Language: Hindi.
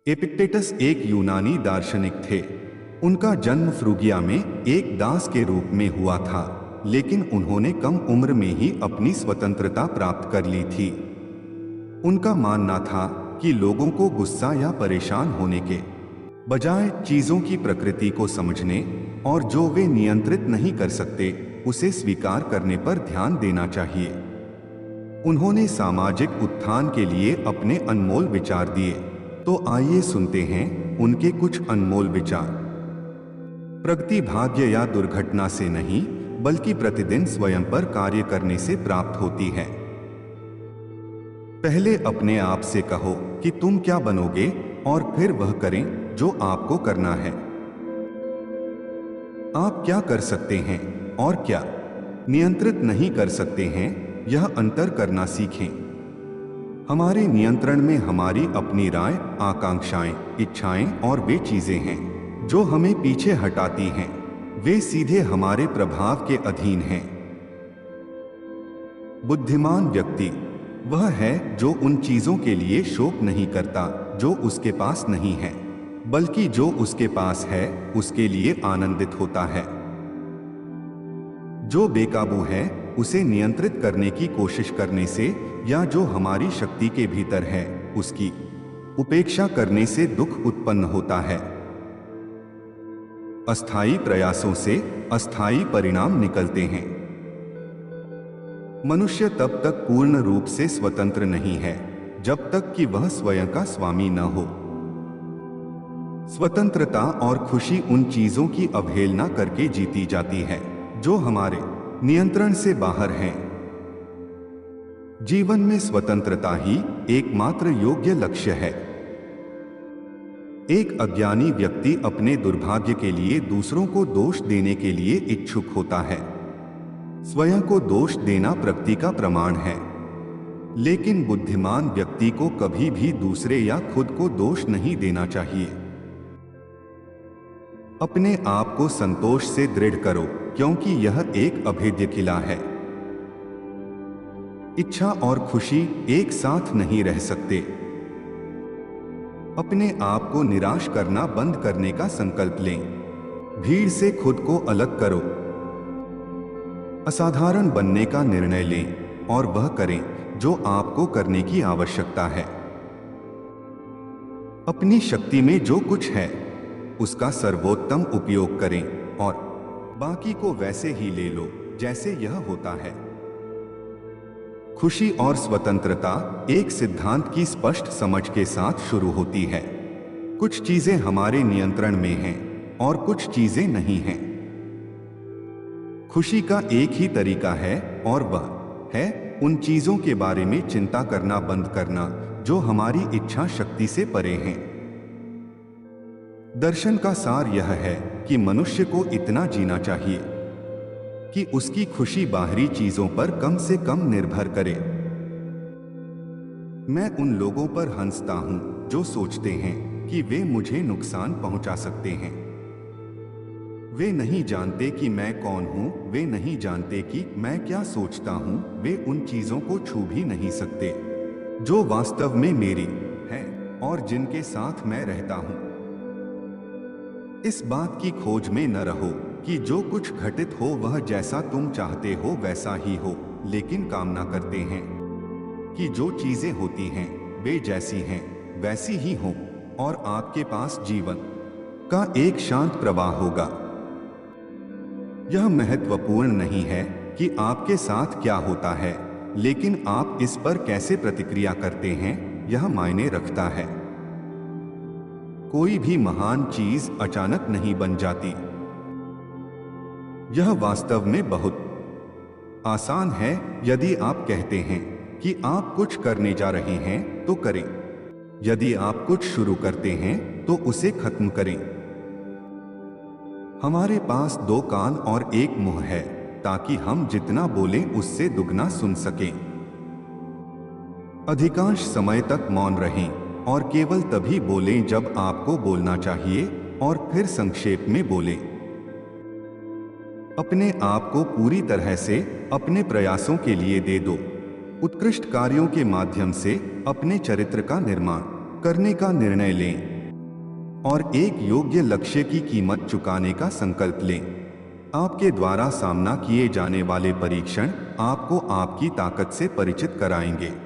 एपिक्टेटस एक यूनानी दार्शनिक थे। उनका जन्म फ्रूगिया में एक दास के रूप में हुआ था, लेकिन उन्होंने कम उम्र में ही अपनी स्वतंत्रता प्राप्त कर ली थी। उनका मानना था कि लोगों को गुस्सा या परेशान होने के बजाय चीजों की प्रकृति को समझने और जो वे नियंत्रित नहीं कर सकते उसे स्वीकार करने पर ध्यान देना चाहिए। उन्होंने सामाजिक उत्थान के लिए अपने अनमोल विचार दिए। तो आइए सुनते हैं उनके कुछ अनमोल विचार। प्रगति भाग्य या दुर्घटना से नहीं, बल्कि प्रतिदिन स्वयं पर कार्य करने से प्राप्त होती है। पहले अपने आप से कहो कि तुम क्या बनोगे और फिर वह करें जो आपको करना है। आप क्या कर सकते हैं और क्या नियंत्रित नहीं कर सकते हैं, यह अंतर करना सीखें। हमारे नियंत्रण में हमारी अपनी राय, आकांक्षाएं, इच्छाएं और वे चीजें हैं जो हमें पीछे हटाती हैं। वे सीधे हमारे प्रभाव के अधीन हैं। बुद्धिमान व्यक्ति वह है जो उन चीजों के लिए शोक नहीं करता जो उसके पास नहीं है, बल्कि जो उसके पास है उसके लिए आनंदित होता है। जो बेकाबू है उसे नियंत्रित करने की कोशिश करने से या जो हमारी शक्ति के भीतर है उसकी उपेक्षा करने से दुख उत्पन्न होता है। अस्थायी प्रयासों से अस्थायी परिणाम निकलते हैं। मनुष्य तब तक पूर्ण रूप से स्वतंत्र नहीं है जब तक कि वह स्वयं का स्वामी न हो। स्वतंत्रता और खुशी उन चीजों की अवहेलना करके जीती जाती है जो हमारे नियंत्रण से बाहर हैं। जीवन में स्वतंत्रता ही एकमात्र योग्य लक्ष्य है। एक अज्ञानी व्यक्ति अपने दुर्भाग्य के लिए दूसरों को दोष देने के लिए इच्छुक होता है। स्वयं को दोष देना प्रकृति का प्रमाण है, लेकिन बुद्धिमान व्यक्ति को कभी भी दूसरे या खुद को दोष नहीं देना चाहिए। अपने आप को संतोष से दृढ़ करो, क्योंकि यह एक अभेद्य किला है। इच्छा और खुशी एक साथ नहीं रह सकते। अपने आप को निराश करना बंद करने का संकल्प लें। भीड़ से खुद को अलग करो। असाधारण बनने का निर्णय लें और वह करें जो आपको करने की आवश्यकता है। अपनी शक्ति में जो कुछ है उसका सर्वोत्तम उपयोग करें और बाकी को वैसे ही ले लो जैसे यह होता है। खुशी और स्वतंत्रता एक सिद्धांत की स्पष्ट समझ के साथ शुरू होती है। कुछ चीजें हमारे नियंत्रण में हैं और कुछ चीजें नहीं हैं। खुशी का एक ही तरीका है और वह है उन चीजों के बारे में चिंता करना बंद करना जो हमारी इच्छा शक्ति से परे हैं। दर्शन का सार यह है कि मनुष्य को इतना जीना चाहिए कि उसकी खुशी बाहरी चीजों पर कम से कम निर्भर करे। मैं उन लोगों पर हंसता हूं जो सोचते हैं कि वे मुझे नुकसान पहुंचा सकते हैं। वे नहीं जानते कि मैं कौन हूं, वे नहीं जानते कि मैं क्या सोचता हूं, वे उन चीजों को छू भी नहीं सकते जो वास्तव में मेरी है और जिनके साथ मैं रहता हूं। इस बात की खोज में न रहो कि जो कुछ घटित हो वह जैसा तुम चाहते हो वैसा ही हो, लेकिन कामना करते हैं कि जो चीजें होती हैं वे जैसी हैं वैसी ही हों और आपके पास जीवन का एक शांत प्रवाह होगा। यह महत्वपूर्ण नहीं है कि आपके साथ क्या होता है, लेकिन आप इस पर कैसे प्रतिक्रिया करते हैं यह मायने रखता है। कोई भी महान चीज अचानक नहीं बन जाती। यह वास्तव में बहुत आसान है। यदि आप कहते हैं कि आप कुछ करने जा रहे हैं तो करें। यदि आप कुछ शुरू करते हैं तो उसे खत्म करें। हमारे पास 2 कान और 1 मुंह है ताकि हम जितना बोलें उससे दुगना सुन सकें। अधिकांश समय तक मौन रहें और केवल तभी बोलें जब आपको बोलना चाहिए और फिर संक्षेप में बोलें। अपने आप को पूरी तरह से अपने प्रयासों के लिए दे दो। उत्कृष्ट कार्यों के माध्यम से अपने चरित्र का निर्माण करने का निर्णय लें और एक योग्य लक्ष्य की कीमत चुकाने का संकल्प लें। आपके द्वारा सामना किए जाने वाले परीक्षण आपको आपकी ताकत से परिचित कराएंगे।